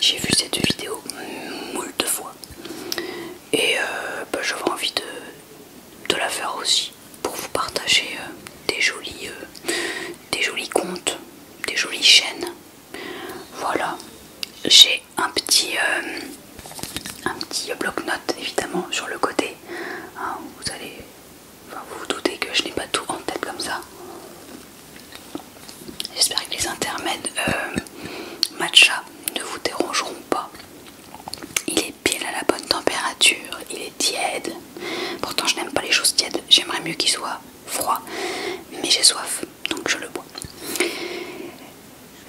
J'ai vu cette vidéo moult fois et j'avais envie de la faire aussi pour vous partager des jolis comptes, des jolies chaînes. Voilà, j'ai un petit bloc-notes évidemment sur le côté. Hein, vous vous doutez que je n'ai pas tout en tête comme ça. J'espère que les intermèdes matcha ne vous dérangeront pas. Il est pile à la bonne température, il est tiède. Pourtant je n'aime pas les choses tièdes, j'aimerais mieux qu'il soit froid. Mais j'ai soif, donc je le bois.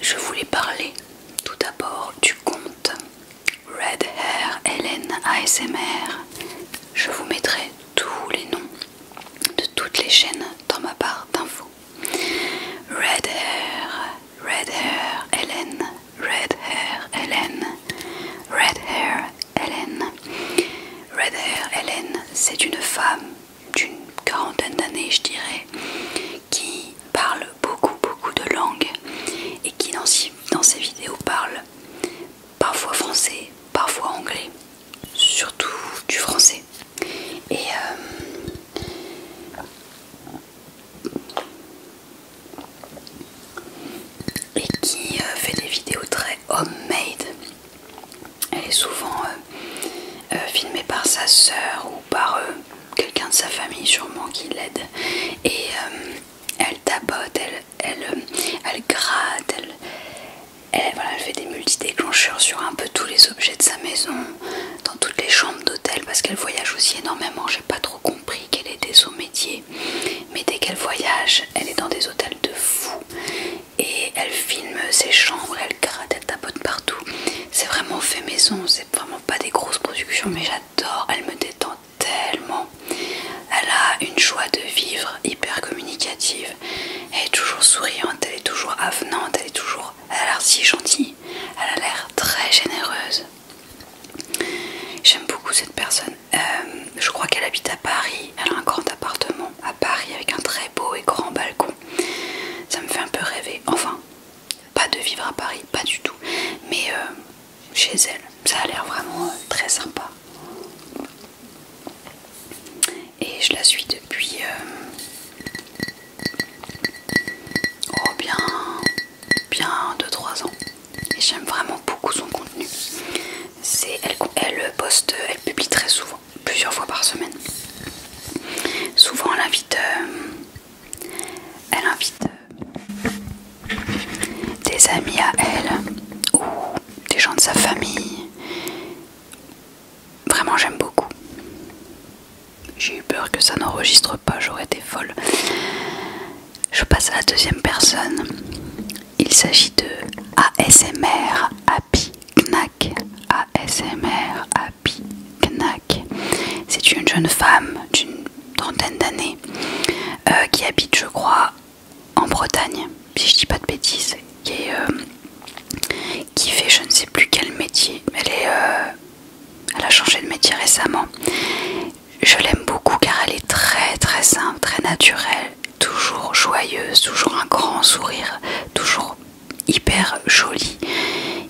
Je voulais parler tout d'abord du compte Red Hair Helen ASMR. Je vous mettrai tous les noms de toutes les chaînes dans ma barre d'infos. Red Hair Helen, Red Hair Helen, Red Hair Helen. Red Hair Helen, c'est une femme d'une quarantaine d'années, je dirais, qui parle beaucoup de langues et qui dans ses vidéos parle parfois français, parfois anglais, surtout du français. Et qui fait des vidéos très homemade. Elle est souvent filmée par sa sœur ou par quelqu'un de sa famille sûrement qui l'aide. Et elle tapote, elle gratte, voilà, elle fait des multi-déclencheurs sur un peu tous les objets de sa maison, dans toutes les chambres d'hôtel, parce qu'elle voyage aussi énormément. J'ai pas trop compris quel était son métier, mais dès qu'elle voyage, elle est dans des hôtels de fou et elle filme ses chambres, elle gratte, elle tapote partout. C'est vraiment fait maison, c'est vraiment pas des grosses productions, mais j'adore, elle me détend tellement. Elle a une joie de vivre hyper communicative, elle est toujours souriante, elle est toujours avenante, elle a l'air si gentille, elle a l'air très généreuse. J'aime beaucoup cette personne. Je crois qu'elle habite à Paris, elle a un grand appartement à Paris avec un très beau et grand balcon. Ça me fait un peu rêver, enfin, pas de vivre à Paris, pas du tout, mais chez elle, ça a l'air vraiment très sympa. Et je la suis depuis bien 2-3 ans. Et j'aime vraiment beaucoup son contenu. Elle publie très souvent, plusieurs fois par semaine. Souvent elle invite des amis à elle ou des gens de sa famille. Vraiment j'aime beaucoup. J'ai eu peur que ça n'enregistre pas, j'aurais été folle. Je passe à la deuxième personne. Il s'agit de ASMR Happy Knack. ASMR Happy Knack. C'est une jeune femme d'une trentaine d'années qui habite, je crois, en Bretagne, si je dis pas de bêtises, qui fait je ne sais plus quel métier. Elle a changé de métier récemment. Je l'aime beaucoup car elle est très simple, très naturelle, toujours joyeuse, toujours un grand sourire, toujours hyper jolie,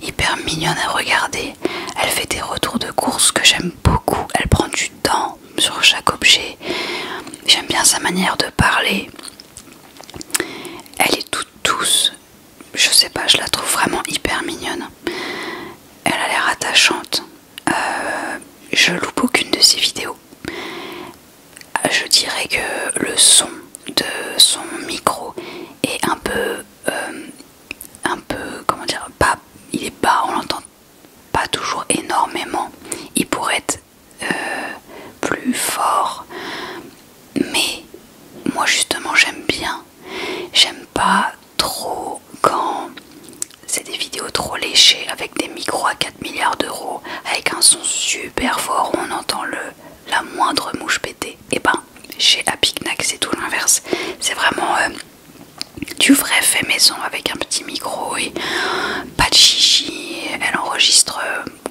hyper mignonne à regarder. Elle fait des retours de course que j'aime beaucoup, elle prend du temps sur chaque objet. J'aime bien sa manière de parler. Elle est toute douce, je sais pas, je la trouve vraiment hyper mignonne. Elle a l'air attachante. Je loupe aucune de ses vidéos. Je dirais que le son de son micro est un peu comment dire, il est bas, on l'entend pas toujours énormément. Il pourrait être plus fort, mais moi justement j'aime bien. J'aime pas trop quand c'est des vidéos trop léchées avec des micros à 4 milliards d'euros, avec un son super fort où on entend la moindre mouche péter. Et ben chez Happy Knack c'est tout l'inverse. C'est vraiment du vrai fait maison avec un petit micro et pas de chichi. Elle enregistre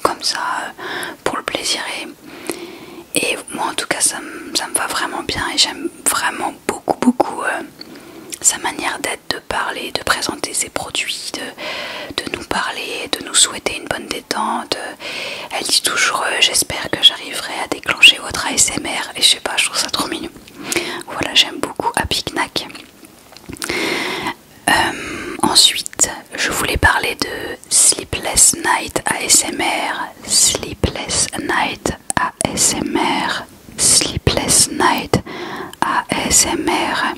comme ça pour le plaisir et moi en tout cas ça me va vraiment bien et j'aime vraiment beaucoup sa manière d'être, de parler, de présenter ses produits, de nous parler parler, de nous souhaiter une bonne détente. Elle dit toujours j'espère que j'arriverai à déclencher votre ASMR, et je sais pas, je trouve ça trop mignon. Voilà, j'aime beaucoup Happy Knack. Ensuite, je voulais parler de Sleepless Night ASMR. Sleepless Night ASMR. Sleepless Night ASMR.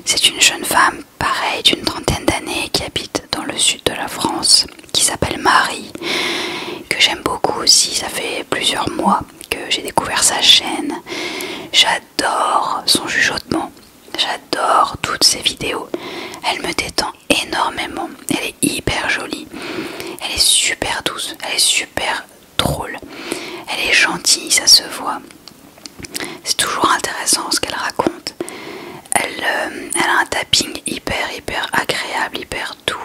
C'est une jeune femme, pareil, d'une trentaine d'années, qui habite dans le sud de la France, qui s'appelle Marie, que j'aime beaucoup aussi. Ça fait plusieurs mois que j'ai découvert sa chaîne. J'adore son chuchotement, j'adore toutes ses vidéos. Elle me détend énormément, elle est hyper jolie, elle est super douce, elle est super drôle, elle est gentille, ça se voit. C'est toujours intéressant ce qu'elle raconte. Elle a un tapping hyper agréable, hyper doux.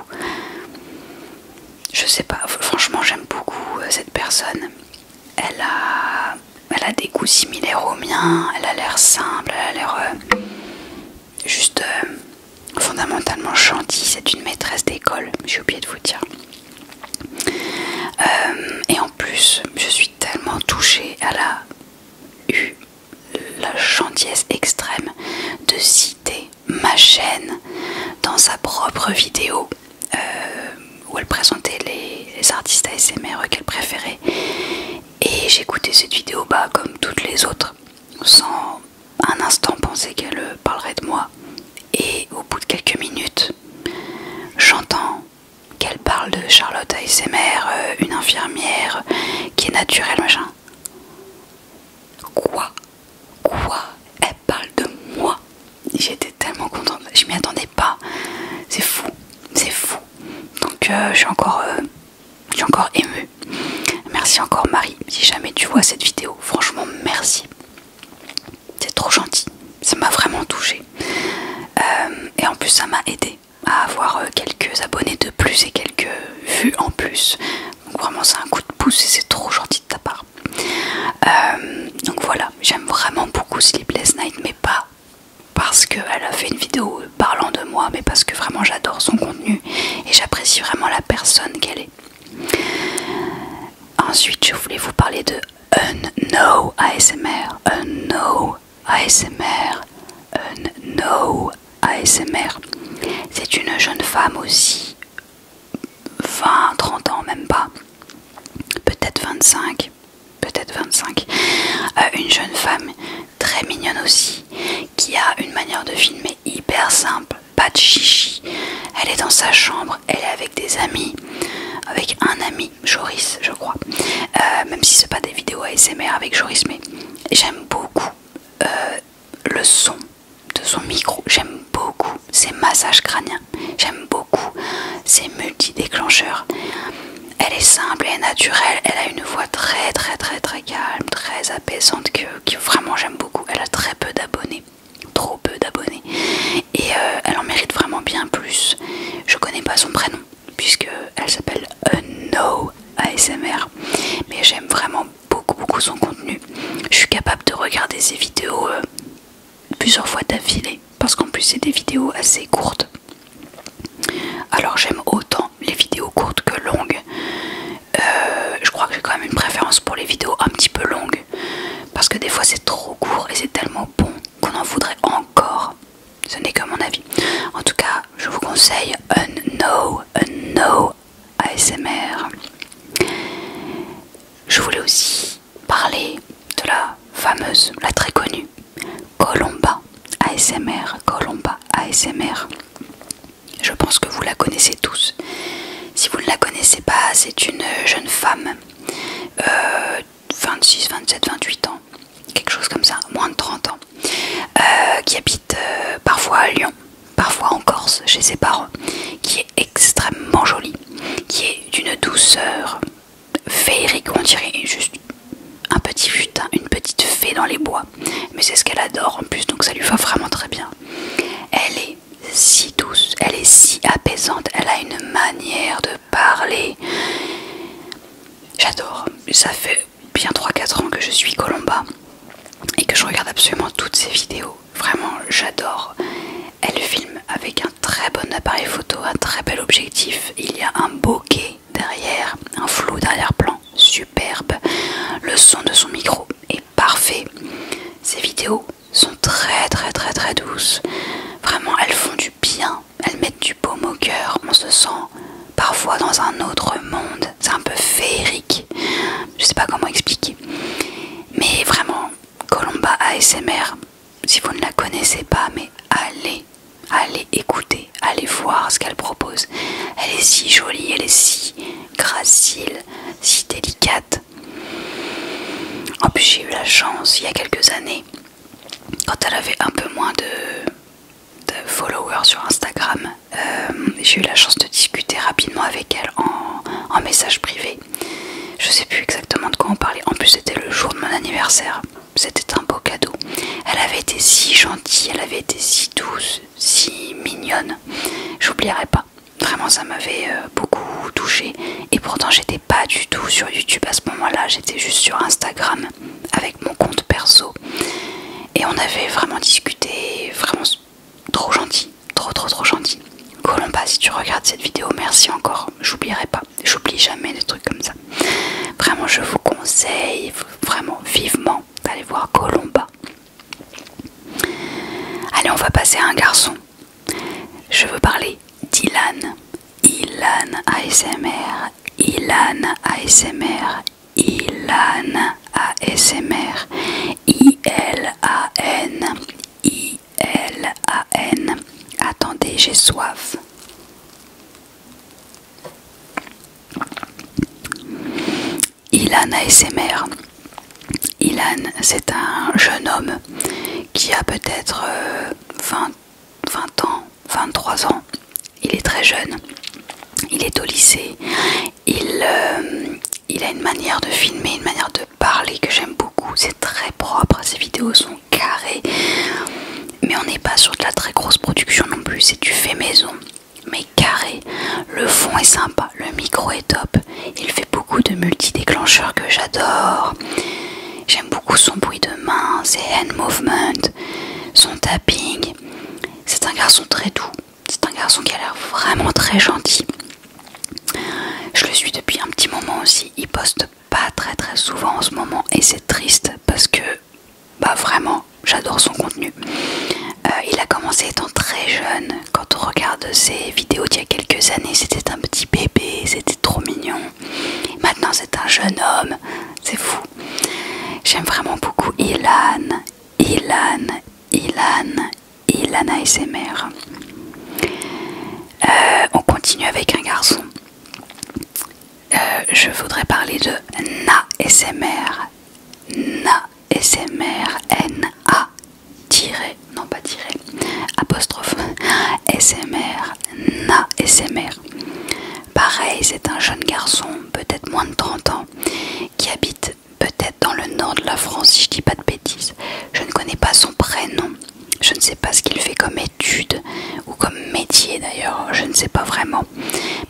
Je sais pas, franchement j'aime beaucoup cette personne. Elle a des goûts similaires aux miens, elle a l'air simple, elle a l'air juste fondamentalement gentille. C'est une maîtresse d'école, j'ai oublié de vous dire. Et en plus, je suis tellement touchée. Elle a eu la gentillesse extrême de citer ma chaîne dans sa propre vidéo où elle présentait les artistes ASMR qu'elle préférait. Et j'ai écouté cette vidéo comme toutes les autres, sans un instant penser qu'elle parlerait de moi. Et au bout de quelques minutes, j'entends qu'elle parle de Charlotte ASMR, une infirmière qui est naturelle, machin. Quoi? Elle parle de moi? J'étais tellement contente, je m'y attendais pas. C'est fou. Donc je suis encore émue. Merci encore Marie, si jamais tu vois cette vidéo, franchement merci. C'est trop gentil, ça m'a vraiment touchée. Et en plus ça m'a aidé à avoir quelques abonnés de plus et quelques vues en plus. Donc vraiment c'est un coup de pouce et c'est trop gentil de ta part. Donc voilà, j'aime vraiment beaucoup Sleepless Night, mais pas parce qu'elle a fait une vidéo parlant de moi, mais parce que vraiment j'adore son contenu et j'apprécie vraiment la personne qu'elle est. Ensuite, je voulais vous parler de Unknow ASMR. Unknow ASMR. Unknow ASMR. C'est une jeune femme aussi, 20-30 ans, même pas, peut-être 25. Une jeune femme très mignonne aussi, qui a une manière de filmer hyper simple, pas de chichi. Elle est dans sa chambre, elle est avec des amis, avec un ami, Joris je crois, même si c'est pas des vidéos ASMR avec Joris, mais j'aime beaucoup le son de son micro, j'aime beaucoup ses massages crâniens, j'aime beaucoup ses multi-déclencheurs. Elle est simple et naturelle, elle a une voix très calme, très apaisante, que vraiment j'aime beaucoup. Elle a très peu d'abonnés, trop peu d'abonnés, et elle en mérite vraiment bien plus. Je connais pas son prénom puisque elle s'appelle Unknow ASMR, mais j'aime vraiment beaucoup son contenu. Je suis capable de regarder ses vidéos plusieurs fois d'affilée, parce qu'en plus c'est des vidéos assez courtes. Alors j'aime autant les vidéos courtes que longues. Je crois que j'ai quand même une préférence pour les vidéos un petit peu longues, parce que des fois c'est trop court et c'est tellement bon qu'on en voudrait encore. Ce n'est que mon avis. En tout cas, je vous conseille Unknow ASMR. Je voulais aussi parler de la fameuse, la très connue Colomba ASMR. Colomba ASMR. Je pense que vous la connaissez tous. Si vous ne la connaissez pas, c'est une jeune femme, 26, 27, 28 ans, quelque chose comme ça, moins de 30 ans, qui habite parfois à Lyon, parfois en Corse, chez ses parents, qui est extrêmement jolie, qui est d'une douceur féerique, on dirait juste un petit lutin, une petite fée dans les bois, mais c'est ce qu'elle adore en plus, donc ça lui va vraiment très bien. Elle est si douce, elle est si apaisante, elle a une manière de parler. J'adore, ça fait bien 3-4 ans que je suis Colomba et que je regarde absolument toutes ses vidéos. Vraiment, j'adore. Elle filme avec un très bon appareil photo, un très bel objectif. Il y a un bokeh derrière, un flou d'arrière-plan superbe. Le son de son micro est parfait. Ses vidéos sont très douces. Vraiment, elles font du bien, elles mettent du baume au cœur. On se sent parfois dans un autre monde. C'est un peu féerique. Je sais pas comment expliquer. Mais vraiment, Colomba ASMR, si vous ne la connaissez pas, mais allez écouter, allez voir ce qu'elle propose. Elle est si jolie, elle est si gracile, si délicate. En plus, j'ai eu la chance, il y a quelques années, quand elle avait un peu moins de followers sur Instagram, j'ai eu la chance de discuter rapidement avec elle en message privé. Je sais plus exactement de quoi on parlait. En plus, c'était le jour de mon anniversaire. C'était un beau cadeau. Elle avait été si gentille, elle avait été si douce, si mignonne. J'oublierai pas. Vraiment, ça m'avait beaucoup touchée. Et pourtant, j'étais pas du tout sur YouTube à ce moment-là. J'étais juste sur Instagram avec mon compte perso. Et on avait vraiment discuté. Vraiment trop gentil. Trop gentil. Colomba, si tu regardes cette vidéo, merci encore. J'oublierai pas. J'oublie jamais des trucs comme ça. Vraiment, je vous conseille vraiment vivement d'aller voir Colomba. Allez, on va passer à un garçon. Je veux parler d'Ilan. Ilan ASMR. Ilan ASMR. Ilan ASMR. I-L-A-N. I-L-A-N. Attendez, j'ai soif. Ilan ASMR. Ilan, c'est un jeune homme qui a peut-être 20 ans, 23 ans. Il est très jeune. Il est au lycée. Il a une manière de filmer, une manière de parler que j'aime beaucoup. C'est très propre. Ses vidéos sont carrées. Mais on n'est pas sur de la très grosse production non plus. C'est du fait maison. Mais carré. Le fond est sympa. Le micro est top. Il fait beaucoup de multi-déclencheurs que j'adore. J'aime beaucoup son bruit de main, ses hand movements, son tapping. C'est un garçon très doux. C'est un garçon qui a l'air vraiment très gentil. Je le suis depuis un petit moment aussi. Il poste pas très souvent en ce moment et c'est triste parce que vraiment j'adore son contenu. Il a commencé étant très jeune. Quand on regarde ses vidéos d'il y a quelques années, c'était un petit bébé, c'était trop mignon. Maintenant c'est un jeune homme, c'est fou. J'aime vraiment beaucoup Ilan ASMR. On continue avec un garçon. Je voudrais parler de Na SMR. Na SMR. N-A non pas tiré, apostrophe SMR. Na SMR. Pareil, c'est un jeune garçon, peut-être moins de 30 ans, qui habite peut-être dans le nord de la France, si je dis pas de bêtises. Je ne connais pas son prénom. Je ne sais pas ce qu'il fait comme étude ou comme métier d'ailleurs, je ne sais pas vraiment.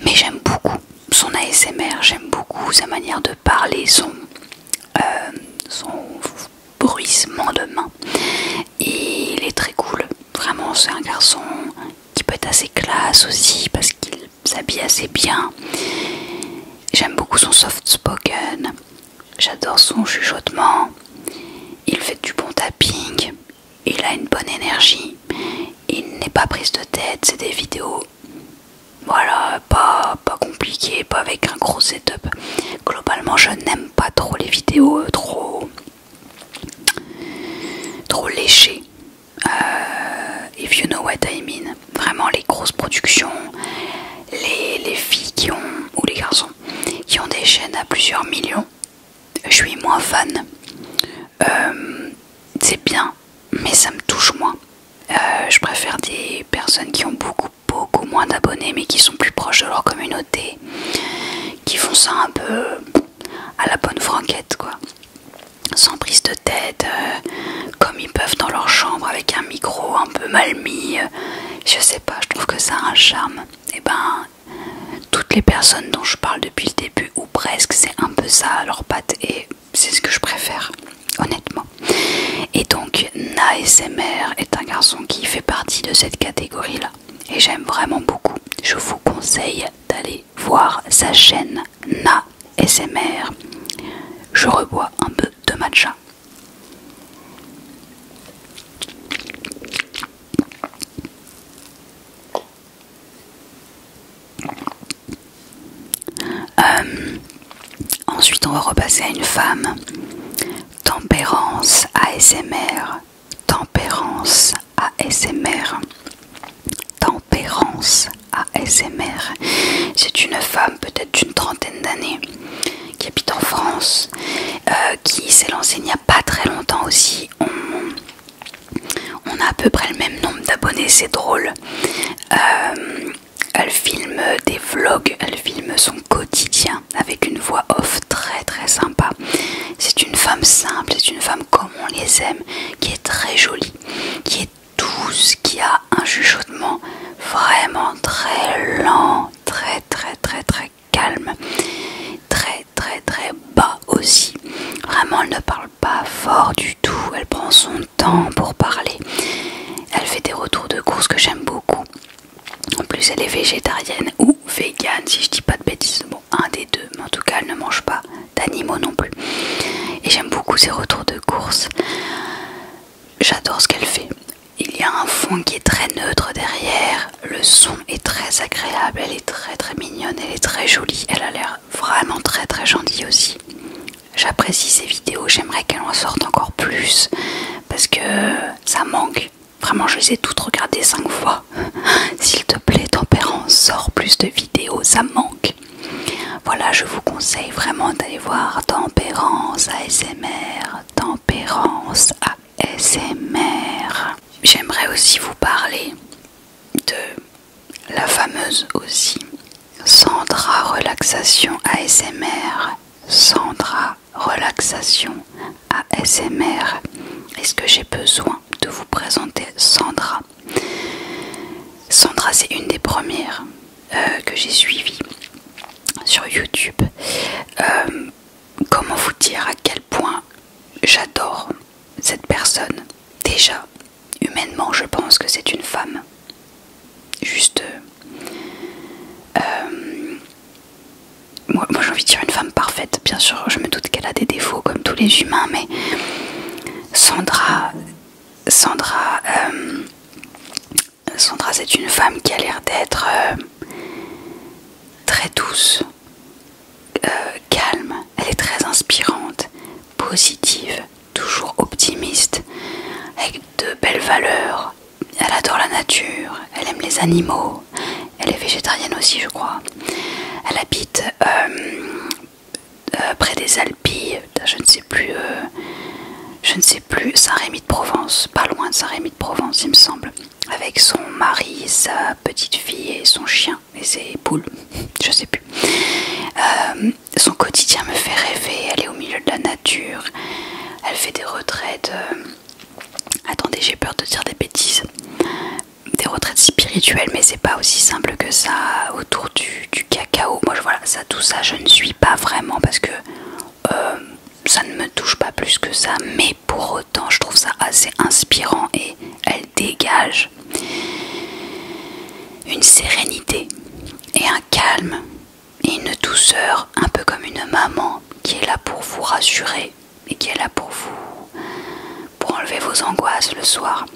Mais j'aime beaucoup son ASMR, j'aime beaucoup sa manière de parler, son bruissement de main. Et il est très cool. Vraiment, c'est un garçon qui peut être assez classe aussi parce qu'il s'habille assez bien. J'aime beaucoup son soft spoken. J'adore son chuchotement. Il fait du bon tapping. Il a une bonne énergie. Il n'est pas prise de tête. C'est des vidéos, voilà, pas compliquées, pas avec un gros setup. Globalement, je n'aime pas trop les vidéos trop léchées. If you know what I mean. Vraiment, les grosses productions, les filles qui ont, ou les garçons, qui ont des chaînes à plusieurs millions, je suis moins fan. C'est bien, mais ça me touche moins. Je préfère des personnes qui ont beaucoup moins d'abonnés, mais qui sont plus proches de leur communauté, qui font ça un peu à la bonne franquette, quoi. Sans prise de tête, comme ils peuvent dans leur chambre avec un micro un peu mal mis. Je sais pas, je trouve que ça a un charme. Et toutes les personnes dont je parle depuis le début, ou presque, c'est un peu ça à leur patte, et c'est ce que je préfère, honnêtement. Et donc, Na SMR est un garçon qui fait partie de cette catégorie-là, et j'aime vraiment beaucoup. Je vous conseille d'aller voir sa chaîne. ASMR, je rebois un peu de matcha. Ensuite on va repasser à une femme. Tempérance ASMR. Tempérance ASMR. Tempérance ASMR. C'est une femme peut-être d'une trentaine d'années qui habite en France, qui s'est lancée il n'y a pas très longtemps aussi. On a à peu près le même nombre d'abonnés, c'est drôle. Elle filme des vlogs, elle filme son quotidien avec une voix off très très sympa. C'est une femme simple, c'est une femme comme on les aime, qui est très jolie, qui est douce, qui a un chuchotement vraiment très lent, très calme, très bas aussi. Vraiment, elle ne parle pas fort du tout, elle prend son temps pour parler. Elle fait des retours de course que j'aime beaucoup. En plus, elle est végétarienne ou végane, si je dis pas de bêtises. Bon, un des deux, mais en tout cas, elle ne mange pas d'animaux non plus. Et j'aime beaucoup ses retours de course. J'adore ce qu'elle fait. Il y a un fond qui est très neutre derrière. Le son est très agréable. Elle est très mignonne. Elle est très jolie. Elle a l'air vraiment très gentille aussi. J'apprécie ses vidéos. J'aimerais qu'elle en sorte encore plus. Parce que ça manque. Vraiment, je les ai toutes regardées 5 fois. S'il te plaît, Tempérance, sors plus de vidéos. Ça manque. Voilà, je vous conseille vraiment d'aller voir Tempérance ASMR. Tempérance ASMR. J'aimerais aussi vous parler de la fameuse aussi Sandra Relaxation ASMR. Sandra Relaxation ASMR. Est-ce que j'ai besoin de vous présenter Sandra? Sandra, c'est une des premières que j'ai suivies sur YouTube. Comment vous dire à quel point j'adore cette personne? Déjà, humainement, je pense que c'est une femme. Juste... moi j'ai envie de dire une femme parfaite. Bien sûr, je me doute qu'elle a des défauts comme tous les humains, mais Sandra, c'est une femme qui a l'air d'être très douce, calme. Elle est très inspirante, positive, toujours optimiste, avec de belles valeurs. Elle adore la nature, elle aime les animaux, elle est végétarienne aussi, je crois. Elle habite près des Alpilles, je ne sais plus, Saint-Rémy-de-Provence, pas loin de Saint-Rémy-de-Provence, il me semble, avec son mari, sa petite fille et son chien et ses poules, je sais plus. Son quotidien me fait rêver. Elle est au milieu de la nature, elle fait des retraites, attendez, j'ai peur de dire des bêtises, des retraites spirituelles, mais c'est pas aussi simple que ça, autour du cacao. Moi voilà, tout ça je ne suis pas vraiment, parce que ça ne me touche pas plus que ça, mais pour autant je trouve ça assez inspirant et elle dégage une sérénité et un calme et une douceur, un peu comme une maman qui est là pour vous rassurer et qui est là pour enlever vos angoisses le soir.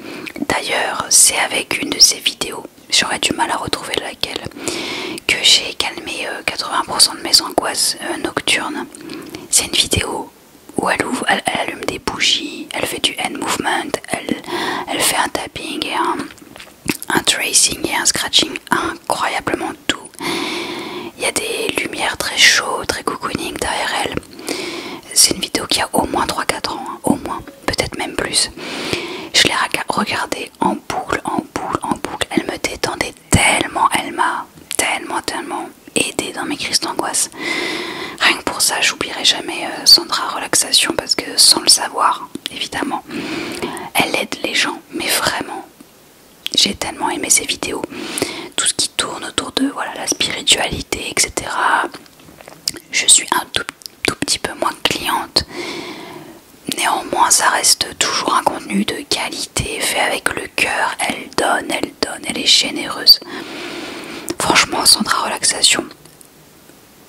D'ailleurs, c'est avec une de ses vidéos, j'aurais du mal à retrouver laquelle, que j'ai calmé 80% de mes angoisses nocturnes. C'est une vidéo où elle allume des bougies, elle fait du hand movement, elle fait un tapping et un tracing et un scratching incroyablement doux. Il y a des lumières très chaudes, très cocooning derrière elle. C'est une vidéo qui a au moins 3-4 ans, au moins, peut-être même plus. Je l'ai regardée en boucle. Elle me détendait tellement, elle m'a tellement aidée dans mes crises d'angoisse. Rien que pour ça, j'oublierai jamais Sandra Relaxation, parce que sans le savoir, évidemment, elle aide les gens, mais vraiment, j'ai tellement aimé ses vidéos. Tout ce qui tourne autour de voilà, la spiritualité, etc. Je suis un tout petit peu moins cliente. Néanmoins, ça reste toujours un contenu de qualité, fait avec le cœur. Elle donne, elle est généreuse. Franchement, Sandra Relaxation.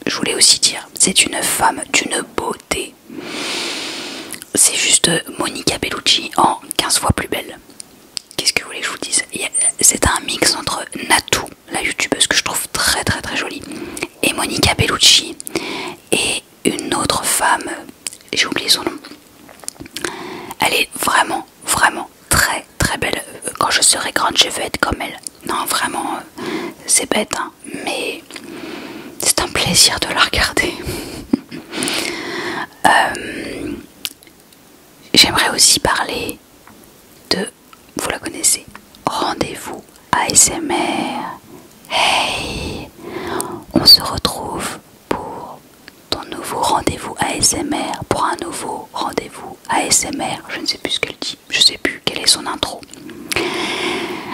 Je voulais aussi dire, c'est une femme d'une beauté. C'est juste Monica Bellucci en 15 fois plus belle. Qu'est-ce que vous voulez que je vous dise? C'est un mix entre Natou, la youtubeuse que je trouve très très très jolie, et Monica Bellucci, et une autre femme, j'ai oublié son nom. Elle est vraiment vraiment très très belle. Quand je serai grande, je veux être comme elle. Non, vraiment, c'est bête, hein, mais c'est un plaisir de la regarder. J'aimerais aussi parler de, vous la connaissez, Rendez-vous ASMR. Hey, on se retrouve pour ton nouveau rendez-vous ASMR, pour un nouveau rendez-vous ASMR. Je ne sais plus ce qu'elle dit, je sais plus quelle est son intro.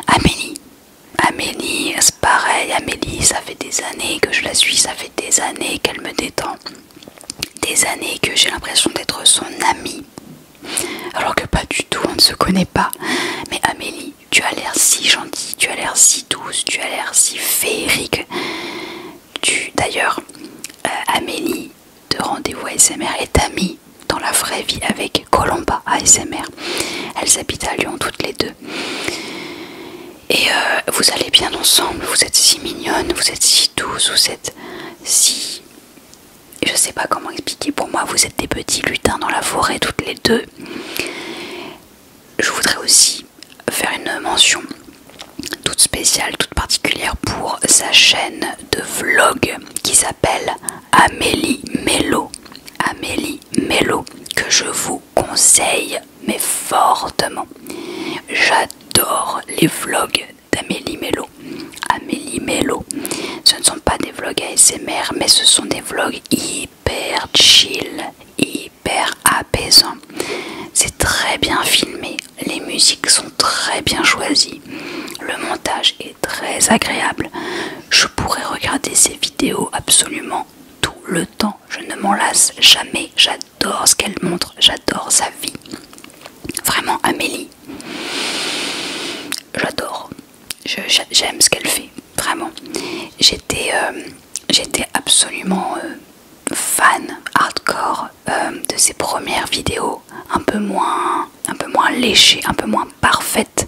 Amélie, c'est pareil. Amélie, ça fait des années que je la suis, ça fait des années qu'elle me détend, des années que j'ai l'impression d'être son amie, alors que pas du tout, on ne se connaît pas. Mais Amélie, tu as l'air si gentille, tu as l'air si douce, tu as l'air si féerique. D'ailleurs, Amélie de Rendez-vous ASMR est amie dans la vraie vie avec Colomba ASMR. Elles habitent à Lyon toutes les deux. Et vous allez bien ensemble, vous êtes si mignonnes, vous êtes si douces, vous êtes si... Je sais pas comment expliquer, pour moi vous êtes des petits lutins dans la forêt toutes les deux. Je voudrais aussi faire une mention toute spéciale, toute particulière pour sa chaîne de vlog qui s'appelle Amélie Mello. Amélie Mello, que je vous conseille mais fortement. J'adore les vlogs d'Amélie Mello. Amélie Mello, ce ne sont pas des vlogs ASMR, mais ce sont des vlogs hyper chill, hyper apaisants. C'est très bien filmé, les musiques sont très bien choisies, le montage est très agréable. Je pourrais regarder ces vidéos absolument tout le temps, je ne m'en lasse jamais. J'adore ce qu'elle montre, j'adore sa vie. Vraiment, Amélie, j'adore, j'aime ce qu'elle fait, vraiment. J'étais absolument fan hardcore de ses premières vidéos, un peu moins léchées, un peu moins parfaites.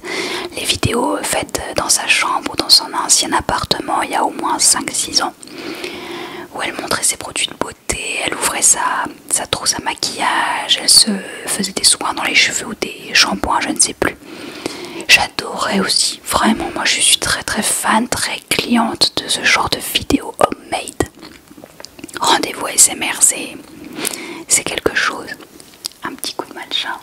Les vidéos faites dans sa chambre ou dans son ancien appartement il y a au moins 5-6 ans, où elle montrait ses produits de beauté, elle ouvrait sa trousse à maquillage, elle se faisait des soins dans les cheveux ou des shampoings, je ne sais plus. J'adorais aussi, vraiment, moi je suis très très fan, très cliente de ce genre de vidéos homemade. Rendez-vous ASMR, c'est quelque chose. Un petit coup de matcha.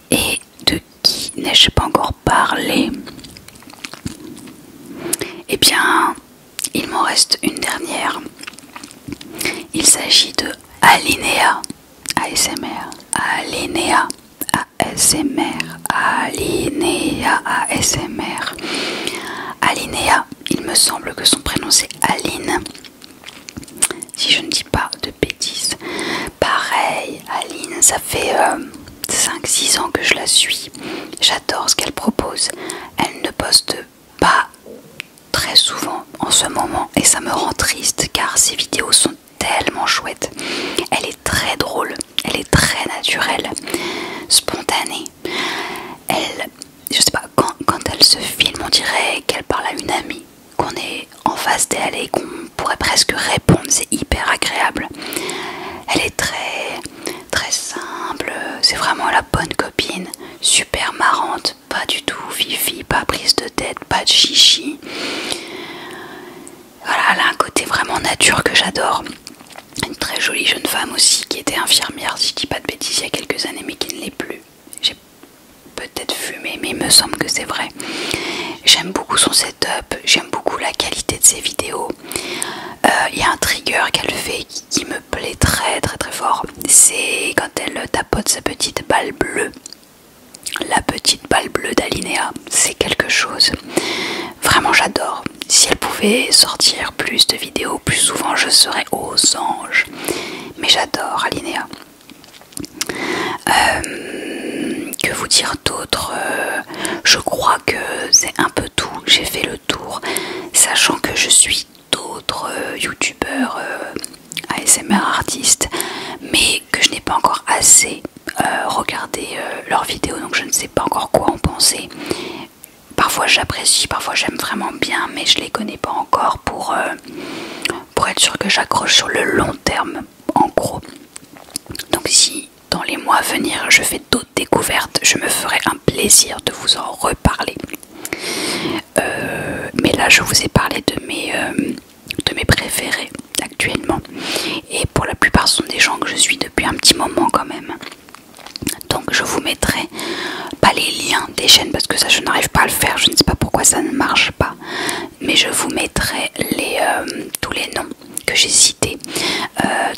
Et de qui n'ai-je pas encore parlé? Eh bien, il m'en reste une dernière. Il s'agit de Alinea ASMR. Alinea ASMR. Alinea ASMR. Alinea, il me semble que son prénom c'est Aline, si je ne dis pas de bêtises. Pareil, Aline, ça fait 5-6 ans que je la suis. J'adore ce qu'elle propose. Elle ne poste pas très souvent en ce moment et ça me rend triste car ses vidéos sont tellement chouettes. Elle est très drôle, elle est très naturelle, spontanée. Je sais pas, quand elle se filme, on dirait qu'elle parle à une amie, qu'on est en face d'elle et qu'on pourrait presque répondre. C'est hyper agréable. Elle est très très simple, c'est vraiment la bonne copine, super marrante, pas du tout fifi, pas prise de tête, pas de chichi. Voilà, elle a un côté vraiment nature que j'adore. Une très jolie jeune femme aussi qui était infirmière, si je dis pas de bêtises, il y a quelques années, mais qui ne l'est plus. J'ai peut-être fumé, mais il me semble que c'est vrai. J'aime beaucoup son setup, j'aime beaucoup la qualité de ses vidéos. Il y a un trigger qu'elle fait qui me plaît très très très fort. C'est quand elle tapote sa petite balle bleue. La petite balle bleue d'Alinea, c'est quelque chose. Vraiment j'adore. Si elle pouvait sortir plus de vidéos plus souvent, je serais aux anges. Mais j'adore Alinea. Que vous vous dire d'autre? Je crois que c'est un peu tout. J'ai fait le tour, sachant que je suis d'autres youtubeurs ASMR artistes, mais que je n'ai pas encore assez regardé leurs vidéos, donc je ne sais pas encore quoi en penser. Parfois j'apprécie, parfois j'aime vraiment bien, mais je les connais pas encore pour être sûr que j'accroche sur le long terme, en gros. Donc si dans les mois à venir je fais d'autres découvertes, je me ferai un plaisir de vous en reparler. Mais là je vous ai parlé de mes préférés actuellement, et pour la plupart ce sont des gens que je suis depuis un petit moment quand même. Donc je vous mettrai pas les liens des chaînes parce que ça je n'arrive pas à le faire, je ne sais pas pourquoi ça ne marche pas, mais je vous mettrai tous les noms que j'ai cités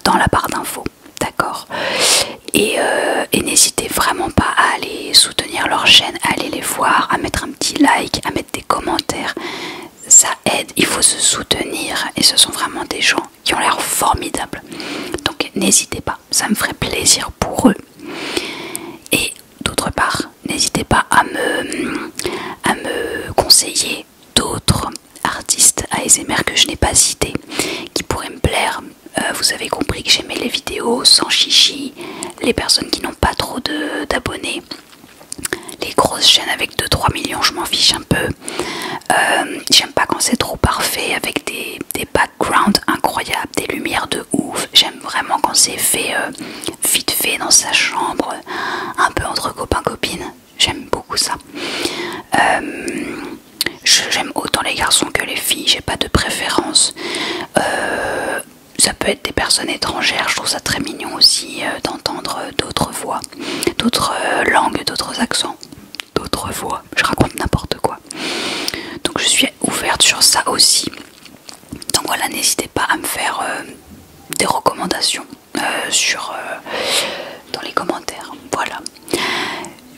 dans la barre d'infos, d'accord? Et n'hésitez vraiment pas à aller soutenir leur chaîne, à aller les voir, à mettre un petit like, à mettre des commentaires. Ça aide, il faut se soutenir, et ce sont vraiment des gens qui ont l'air formidables. Donc n'hésitez pas, ça me ferait plaisir pour eux. Et d'autre part, n'hésitez pas à me conseiller d'autres artistes ASMR que je n'ai pas cités, qui pourraient me plaire. Vous avez compris que j'aimais les vidéos sans chichi, les personnes qui n'ont pas trop d'abonnés. Les grosses chaînes avec 2-3 millions, je m'en fiche un peu. J'aime pas quand c'est trop parfait, avec des backgrounds incroyables, des lumières de ouf. J'aime vraiment quand c'est fait vite fait dans sa chambre, un peu entre copains-copines. J'aime beaucoup ça. J'aime autant les garçons que les filles, j'ai pas de préférence. Ça peut être des personnes étrangères, je trouve ça très mignon aussi d'entendre d'autres voix, d'autres langues, d'autres accents, d'autres voix, je raconte n'importe quoi. Donc je suis ouverte sur ça aussi. Donc voilà, n'hésitez pas à me faire des recommandations dans les commentaires. Voilà.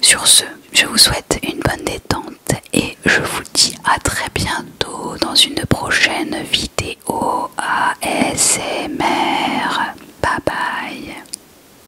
Sur ce, je vous souhaite une bonne détente et je vous dis à très bientôt dans une prochaine